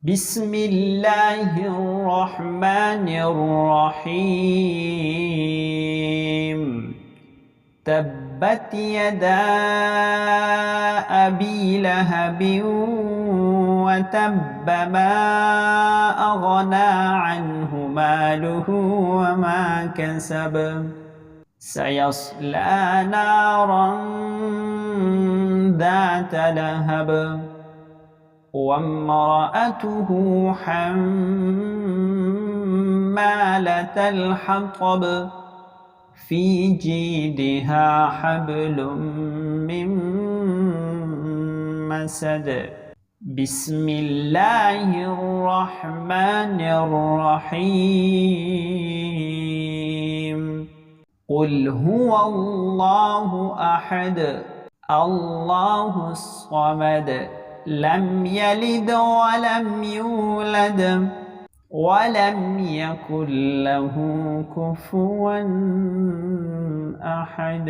بسم الله الرحمن الرحيم تبت يدا أبي لهب وتب ما أغنى عنه ماله وما كسب سيصلى نارا ذات لهب وامرأته حمالة الحطب في جيدها حبل من مسد بسم الله الرحمن الرحيم قل هو الله أحد الله الصمد لم يلد ولم يولد ولم يكن له كفوا أحد